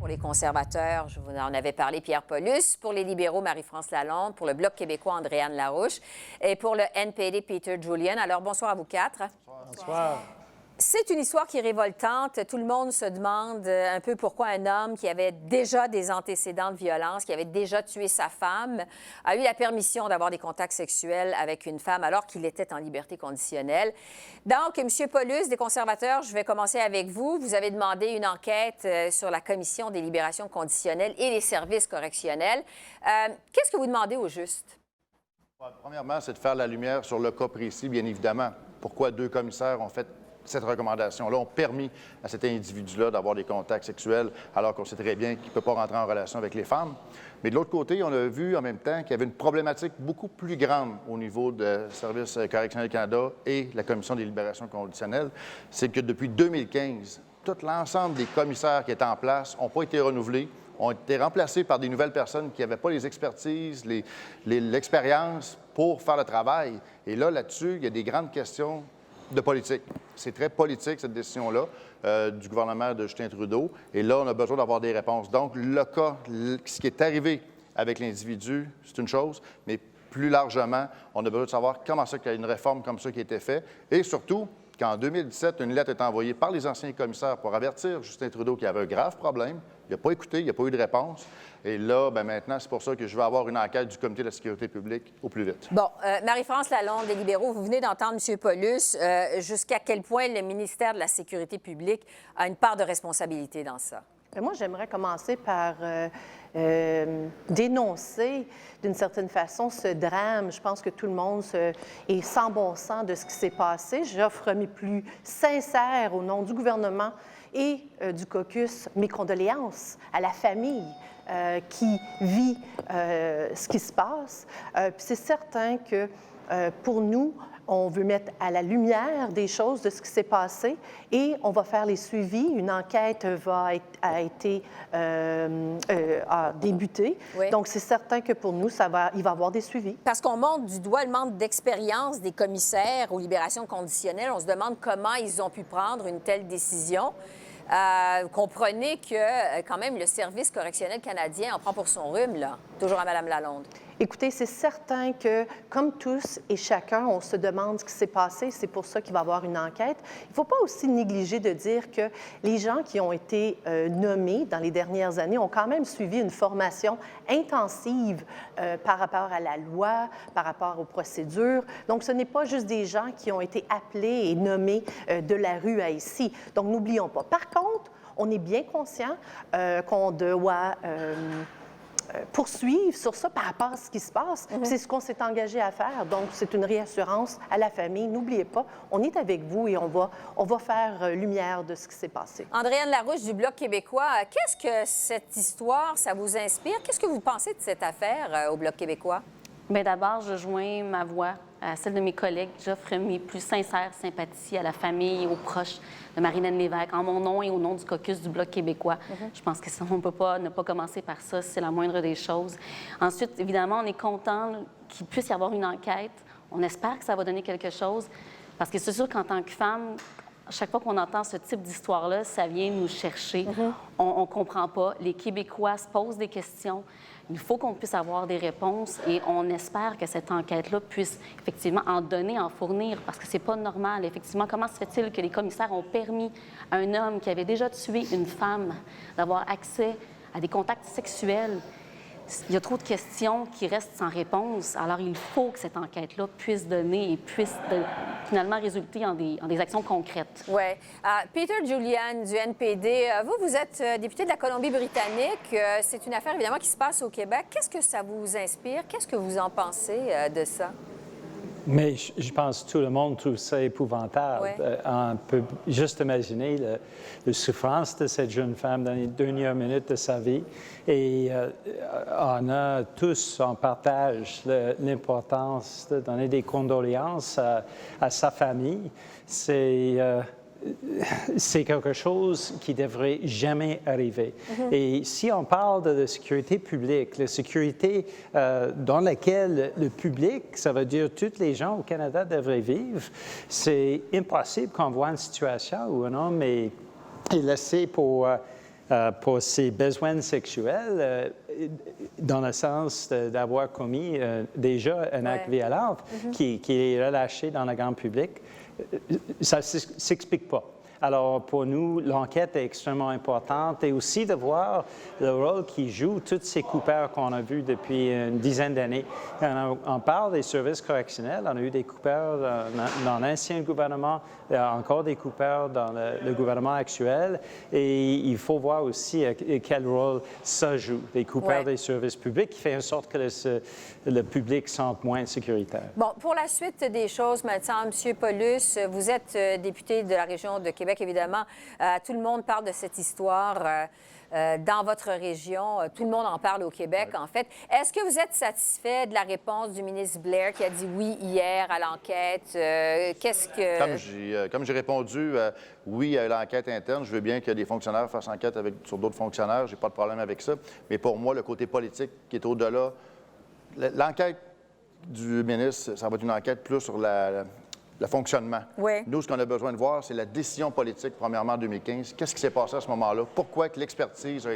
les conservateurs, je vous en avais parlé, Pierre Paulus. Pour les libéraux, Marie-France Lalonde. Pour le Bloc québécois, Andréanne Larouche. Et pour le NPD, Peter Julian. Alors, bonsoir à vous quatre. Bonsoir. C'est une histoire qui est révoltante. Tout le monde se demande un peu pourquoi un homme qui avait déjà des antécédents de violence, qui avait déjà tué sa femme, a eu la permission d'avoir des contacts sexuels avec une femme alors qu'il était en liberté conditionnelle. Donc, M. Paulus, des conservateurs, je vais commencer avec vous. Vous avez demandé une enquête sur la Commission des libérations conditionnelles et les services correctionnels. Qu'est-ce que vous demandez au juste? Premièrement, c'est de faire la lumière sur le cas précis, bien évidemment. Pourquoi 2 commissaires ont fait cette recommandation-là, ont permis à cet individu-là d'avoir des contacts sexuels alors qu'on sait très bien qu'il ne peut pas rentrer en relation avec les femmes. Mais de l'autre côté, on a vu en même temps qu'il y avait une problématique beaucoup plus grande au niveau de Service correctionnel Canada et la Commission des libérations conditionnelles. C'est que depuis 2015, tout l'ensemble des commissaires qui étaient en place n'ont pas été renouvelés, ont été remplacés par des nouvelles personnes qui n'avaient pas les expertises, l'expérience pour faire le travail. Et là-dessus, il y a des grandes questions de politique. C'est très politique, cette décision-là, du gouvernement de Justin Trudeau. Et là, on a besoin d'avoir des réponses. Donc, le cas, ce qui est arrivé avec l'individu, c'est une chose, mais plus largement, on a besoin de savoir comment ça qu'il y a une réforme comme ça qui a été faite. Et surtout, qu'en 2017, une lettre est envoyée par les anciens commissaires pour avertir Justin Trudeau qu'il y avait un grave problème. Il n'a pas écouté, il n'y a pas eu de réponse. Et là, bien maintenant, c'est pour ça que je vais avoir une enquête du Comité de la sécurité publique au plus vite. Bon, Marie-France Lalonde, des libéraux, vous venez d'entendre M. Paulus. Jusqu'à quel point le ministère de la Sécurité publique a une part de responsabilité dans ça? Moi, j'aimerais commencer par dénoncer, d'une certaine façon, ce drame. Je pense que tout le monde est sans bon sens de ce qui s'est passé. J'offre mes plus sincères, au nom du gouvernement et du caucus, mes condoléances à la famille qui vit ce qui se passe. Puis c'est certain que pour nous, on veut mettre à la lumière des choses de ce qui s'est passé et on va faire les suivis. Une enquête a débuté. Oui. Donc, c'est certain que pour nous, il va y avoir des suivis. Parce qu'on montre du doigt le manque d'expérience des commissaires aux libérations conditionnelles. On se demande comment ils ont pu prendre une telle décision. Comprenez que, quand même, le Service correctionnel canadien en prend pour son rhume, là. Toujours à Mme Lalonde. Écoutez, c'est certain que, comme tous et chacun, on se demande ce qui s'est passé. C'est pour ça qu'il va y avoir une enquête. Il ne faut pas aussi négliger de dire que les gens qui ont été nommés dans les dernières années ont quand même suivi une formation intensive par rapport à la loi, par rapport aux procédures. Donc, ce n'est pas juste des gens qui ont été appelés et nommés de la rue à ici. Donc, n'oublions pas. Par contre, on est bien conscient qu'on doit poursuivre sur ça par rapport à ce qui se passe. C'est ce qu'on s'est engagé à faire. Donc, c'est une réassurance à la famille. N'oubliez pas, on est avec vous et on va faire lumière de ce qui s'est passé. Andréanne Larouche du Bloc québécois, qu'est-ce que cette histoire, ça vous inspire? Qu'est-ce que vous pensez de cette affaire au Bloc québécois? Bien, d'abord, je joins ma voix à celle de mes collègues. J'offre mes plus sincères sympathies à la famille et aux proches de Marie-Hélène Lévesque, en mon nom et au nom du caucus du Bloc québécois. Je pense qu'on ne peut pas ne pas commencer par ça, c'est la moindre des choses. Ensuite, évidemment, on est content qu'il puisse y avoir une enquête. On espère que ça va donner quelque chose, parce que c'est sûr qu'en tant que femme, chaque fois qu'on entend ce type d'histoire-là, ça vient nous chercher. On ne comprend pas. Les Québécois se posent des questions. Il faut qu'on puisse avoir des réponses et on espère que cette enquête-là puisse effectivement en donner, en fournir, parce que c'est pas normal. Effectivement, comment se fait-il que les commissaires ont permis à un homme qui avait déjà tué une femme d'avoir accès à des contacts sexuels? Il y a trop de questions qui restent sans réponse. Alors, il faut que cette enquête-là puisse donner et puisse finalement résulter en des actions concrètes. Oui. Peter Julian du NPD, vous êtes député de la Colombie-Britannique. C'est une affaire, évidemment, qui se passe au Québec. Qu'est-ce que ça vous inspire? Qu'est-ce que vous en pensez de ça? Mais je pense que tout le monde trouve ça épouvantable. Ouais. On peut juste imaginer la souffrance de cette jeune femme dans les dernières minutes de sa vie. Et on a tous en partage l'importance de donner des condoléances à sa famille. C'est quelque chose qui devrait jamais arriver. Et si on parle de la sécurité publique, la sécurité dans laquelle le public, ça veut dire toutes les gens au Canada devraient vivre, c'est impossible qu'on voit une situation où un homme est laissé pour pour ses besoins sexuels, dans le sens d'avoir commis déjà un acte violent qui est relâché dans le grand public, ça ne s'explique pas. Alors, pour nous, l'enquête est extrêmement importante et aussi de voir le rôle qu'ils jouent tous ces coupeurs qu'on a vus depuis une dizaine d'années. On parle des services correctionnels, on a eu des coupeurs dans l'ancien gouvernement, encore des coupeurs dans le gouvernement actuel, et il faut voir aussi quel rôle ça joue, des coupeurs des services publics, qui fait en sorte que le public se sente moins sécuritaire. Bon, pour la suite des choses, maintenant, M. Paulus, vous êtes député de la région de Québec, évidemment. Tout le monde parle de cette histoire dans votre région. Tout le monde en parle au Québec, en fait. Est-ce que vous êtes satisfait de la réponse du ministre Blair qui a dit oui hier à l'enquête? Qu'est-ce que... Comme j'ai répondu oui à l'enquête interne, je veux bien que des fonctionnaires fassent enquête sur d'autres fonctionnaires. J'ai pas de problème avec ça. Mais pour moi, le côté politique qui est au-delà, l'enquête du ministre, ça va être une enquête plus sur le fonctionnement. Oui. Nous, ce qu'on a besoin de voir, c'est la décision politique, premièrement, en 2015. Qu'est-ce qui s'est passé à ce moment-là? Pourquoi que l'expertise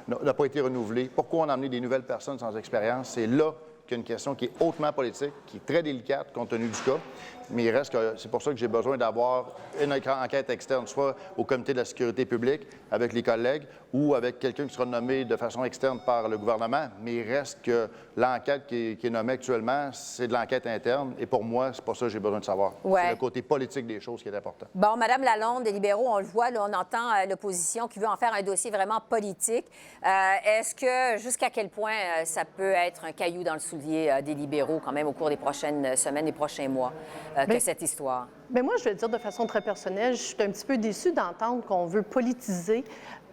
n'a pas été renouvelée? Pourquoi on a amené des nouvelles personnes sans expérience? C'est là qu'il y a une question qui est hautement politique, qui est très délicate compte tenu du cas. Mais il reste que c'est pour ça que j'ai besoin d'avoir une enquête externe, soit au Comité de la sécurité publique, avec les collègues, ou avec quelqu'un qui sera nommé de façon externe par le gouvernement. Mais il reste que l'enquête qui est nommée actuellement, c'est de l'enquête interne. Et pour moi, c'est pas ça que j'ai besoin de savoir. Ouais. C'est le côté politique des choses qui est important. Bon, Mme Lalonde, des libéraux, on le voit, là, on entend l'opposition qui veut en faire un dossier vraiment politique. Est-ce que, jusqu'à quel point ça peut être un caillou dans le soulier des libéraux, quand même, au cours des prochaines semaines, des prochains mois, que cette histoire? Bien, moi, je vais le dire de façon très personnelle, je suis un petit peu déçue d'entendre qu'on veut politiser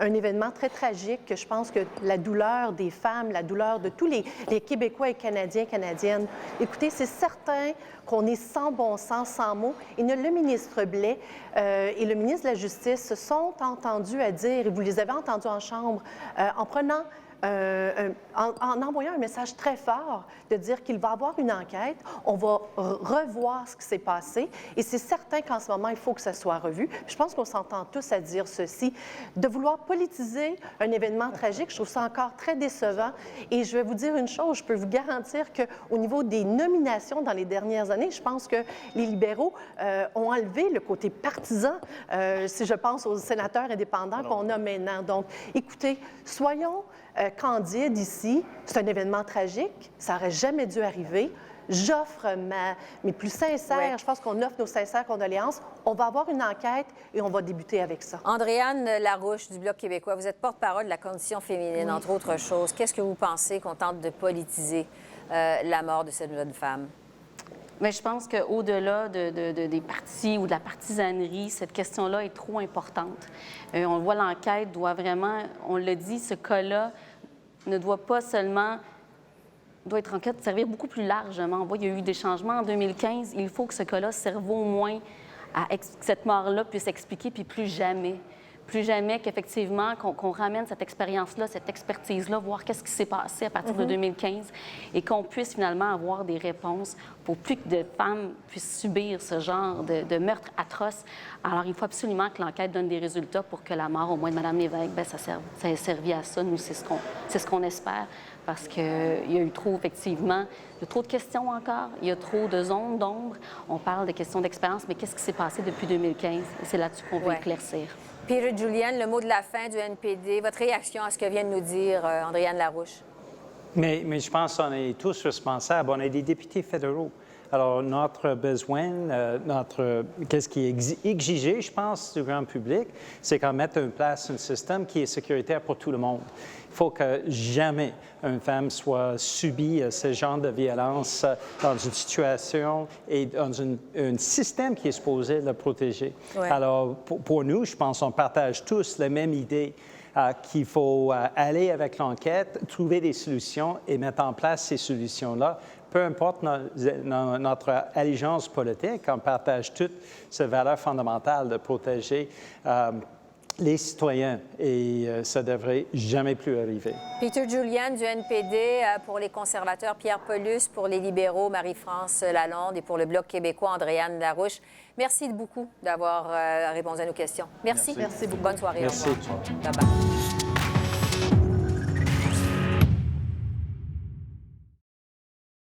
un événement très tragique, que je pense que la douleur des femmes, la douleur de tous les Québécois et Canadiennes. Écoutez, c'est certain qu'on est sans bon sens, sans mots. Et le ministre Blais et le ministre de la Justice se sont entendus à dire, et vous les avez entendus en chambre, en prenant... en envoyant un message très fort de dire qu'il va y avoir une enquête, on va revoir ce qui s'est passé et c'est certain qu'en ce moment, il faut que ça soit revu. Je pense qu'on s'entend tous à dire ceci. De vouloir politiser un événement tragique, je trouve ça encore très décevant et je vais vous dire une chose, je peux vous garantir qu'au niveau des nominations dans les dernières années, je pense que les libéraux ont enlevé le côté partisan, si je pense aux sénateurs indépendants qu'on a maintenant. Donc, écoutez, soyons candide ici, c'est un événement tragique, ça n'aurait jamais dû arriver. J'offre mes plus sincères, je pense qu'on offre nos sincères condoléances. On va avoir une enquête et on va débuter avec ça. Andréane Larouche du Bloc québécois, vous êtes porte-parole de la condition féminine, entre autres choses. Qu'est-ce que vous pensez qu'on tente de politiser la mort de cette jeune femme? Mais je pense qu'au-delà des partis ou de la partisanerie, cette question-là est trop importante. On le voit, l'enquête doit vraiment, on le dit, ce cas-là ne doit pas seulement, doit être enquête, servir beaucoup plus largement. On voit qu'il y a eu des changements en 2015. Il faut que ce cas-là serve au moins à que cette mort-là puisse expliquer, puis plus jamais qu'effectivement, qu'on ramène cette expérience-là, cette expertise-là, voir qu'est-ce qui s'est passé à partir de 2015 et qu'on puisse finalement avoir des réponses pour plus que de femmes puissent subir ce genre de meurtre atroce. Alors, il faut absolument que l'enquête donne des résultats pour que la mort, au moins de Mme Lévesque, bien, ça ait servi à ça. Nous, c'est ce qu'on espère parce qu'il y a eu trop, effectivement, il y a trop de questions encore, il y a trop de zones d'ombre. On parle de questions d'expérience, mais qu'est-ce qui s'est passé depuis 2015? Et c'est là-dessus qu'on veut éclaircir. Peter Julian, le mot de la fin du NPD, votre réaction à ce que vient de nous dire Andréane Larouche? Mais je pense qu'on est tous responsables. On est des députés fédéraux. Alors, notre besoin, qu'est-ce qui est exigé, je pense, du grand public, c'est qu'on mette en place un système qui est sécuritaire pour tout le monde. Il faut que jamais une femme soit subie ce genre de violence dans une situation et dans un système qui est supposé la protéger. Ouais. Alors, pour nous, je pense qu'on partage tous la même idée. Qu'il faut aller avec l'enquête, trouver des solutions et mettre en place ces solutions-là. Peu importe notre allégeance politique, on partage toutes ces valeurs fondamentales de protéger les citoyens et ça devrait jamais plus arriver. Peter Julian du NPD pour les conservateurs, Pierre Paulus pour les libéraux, Marie-France Lalonde et pour le Bloc québécois, Andréanne Larouche. Merci beaucoup d'avoir répondu à nos questions. Merci. Merci beaucoup. Bonne soirée. Merci. Bye-bye.